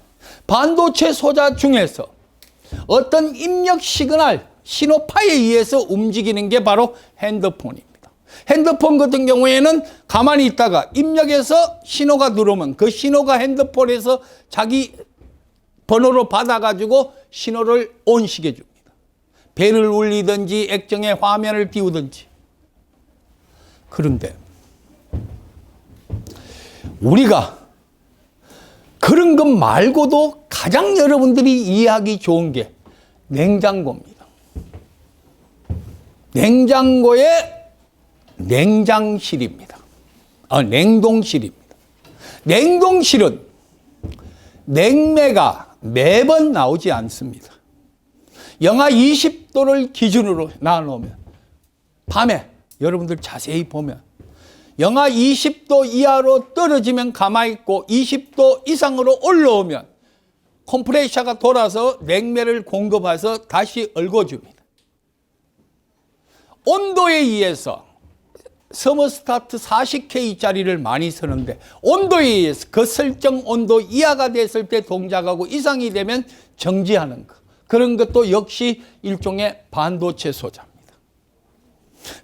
반도체 소자 중에서 어떤 입력 시그널, 신호파에 의해서 움직이는 게 바로 핸드폰입니다. 핸드폰 같은 경우에는 가만히 있다가 입력해서 신호가 들어오면 그 신호가 핸드폰에서 자기 번호로 받아가지고 신호를 온시켜 줍니다. 벨을 울리든지 액정에 화면을 띄우든지. 그런데 우리가 그런 것 말고도 가장 여러분들이 이해하기 좋은 게 냉장고입니다. 냉장고의 냉장실입니다. 냉동실입니다. 냉동실은 냉매가 매번 나오지 않습니다. 영하 20도를 기준으로 나눠놓으면 밤에 여러분들 자세히 보면 영하 20도 이하로 떨어지면 가만히 있고 20도 이상으로 올라오면 컴프레셔가 돌아서 냉매를 공급해서 다시 얽어줍니다. 온도에 의해서 서머스타트 40K짜리를 많이 쓰는데 온도에 의해서 그 설정 온도 이하가 됐을 때 동작하고 이상이 되면 정지하는 것. 그런 것도 역시 일종의 반도체 소자입니다.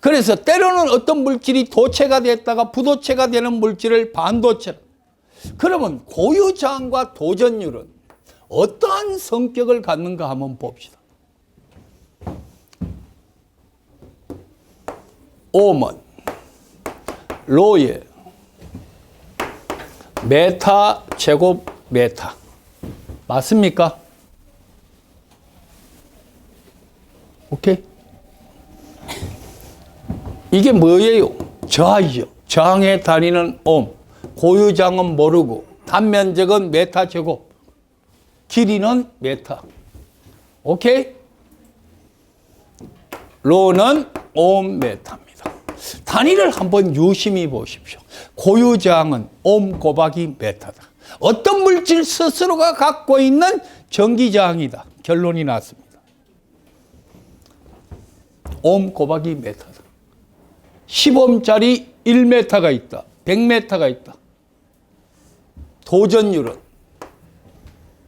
그래서 때로는 어떤 물질이 도체가 됐다가 부도체가 되는 물질을 반도체로. 그러면 고유저항과 도전율은 어떠한 성격을 갖는가 한번 봅시다. 옴은 로의 메타 제곱 메타. 맞습니까? 오케이? 이게 뭐예요? 저항이죠. 저항에 다니는 옴. 고유저항은 모르고 단면적은 메타 제곱. 길이는 메타. 오케이? 로는 옴 메타입니다. 단위를 한번 유심히 보십시오. 고유저항은 옴 곱하기 메타다. 어떤 물질 스스로가 갖고 있는 전기저항이다. 결론이 났습니다. 옴 곱하기 메타다. 10옴짜리 1메타가 있다. 100메타가 있다. 도전율은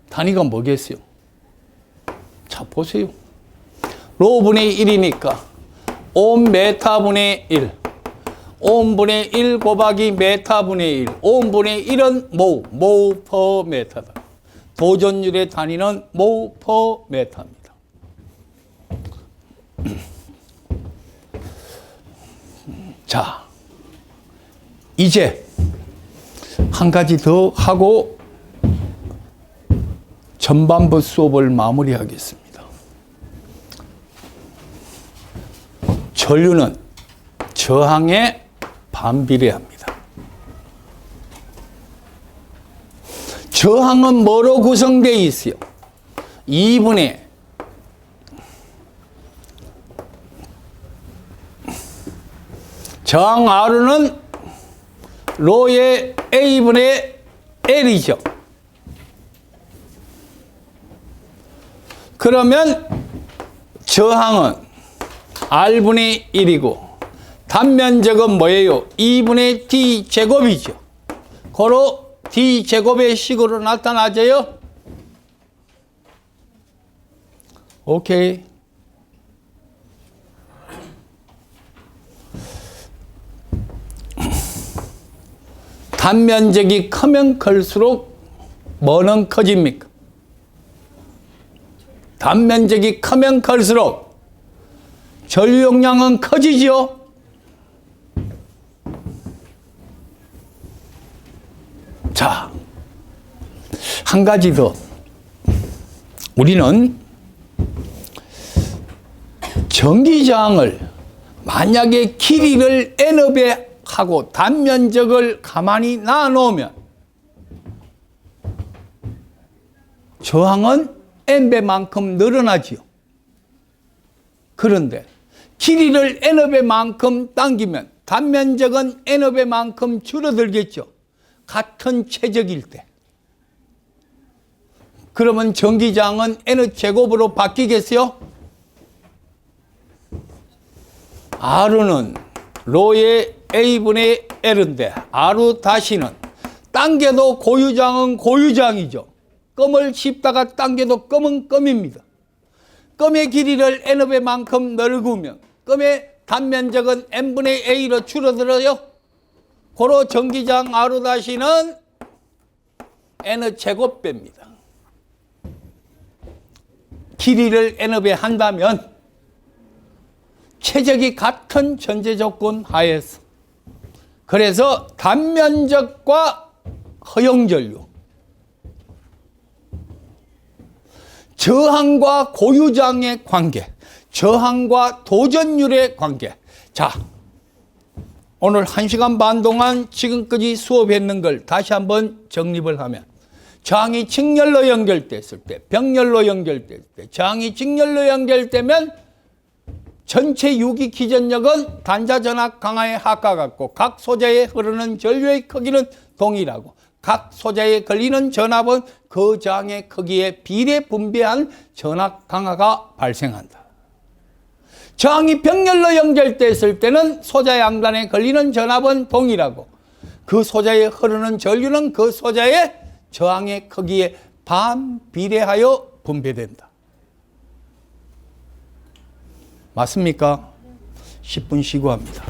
단위가 뭐겠어요? 자, 보세요. 로분의 1이니까 옴메타분의 1. 옴분의 1 곱하기 메타분의 1. 옴분의 1은 모우 퍼 메타다. 도전율의 단위는 모우 퍼 메타입니다. 자, 이제 한 가지 더 하고 전반부 수업을 마무리하겠습니다. 전류는 저항에 반비례합니다. 저항은 뭐로 구성되어 있어요? 2분의 저항 R는 로의 A분의 L이죠. 그러면 저항은 R분의 1이고 단면적은 뭐예요? 2분의 D제곱이죠. 고로 D제곱의 식으로 나타나져요. 오케이. 단면적이 크면 클수록 뭐는 커집니까? 단면적이 크면 클수록 전류 용량은 커지죠. 자, 한 가지 더. 우리는 전기저항을 만약에 길이를 n배 하고 단면적을 가만히 놔놓으면 저항은 n배만큼 늘어나지요. 그런데 길이를 n배만큼 당기면 단면적은 n배만큼 줄어들겠죠. 같은 최적일 때. 그러면 전기저항은 n제곱으로 바뀌겠어요? R는 로의 A분의 L인데 R 다시는 당겨도 고유저항은 고유저항이죠. 껌을 씹다가 당겨도 껌은 껌입니다. 껌의 길이를 n배만큼 넓으면 껌의 단면적은 n분의 a로 줄어들어요. 고로 전기저항 R 다시는 n제곱배입니다. 길이를 n배 한다면 최적이 같은 전제 조건 하에서 그래서 단면적과 허용전류 저항과 고유저항의 관계, 저항과 도전율의 관계. 자, 오늘 1시간 반 동안 지금까지 수업했는 걸 다시 한번 정립을 하면 저항이 직렬로 연결됐을 때, 병렬로 연결될 때, 저항이 직렬로 연결되면 전체 유기 기전력은 단자 전압 강하에 합과 같고 각 소재에 흐르는 전류의 크기는 동일하고 각 소재에 걸리는 전압은 그 저항의 크기에 비례 분배한 전압 강화가 발생한다. 저항이 병렬로 연결됐을 때는 소자 양단에 걸리는 전압은 동일하고 그 소자에 흐르는 전류는 그 소자의 저항의 크기에 반비례하여 분배된다. 맞습니까? 10분 쉬고 합니다.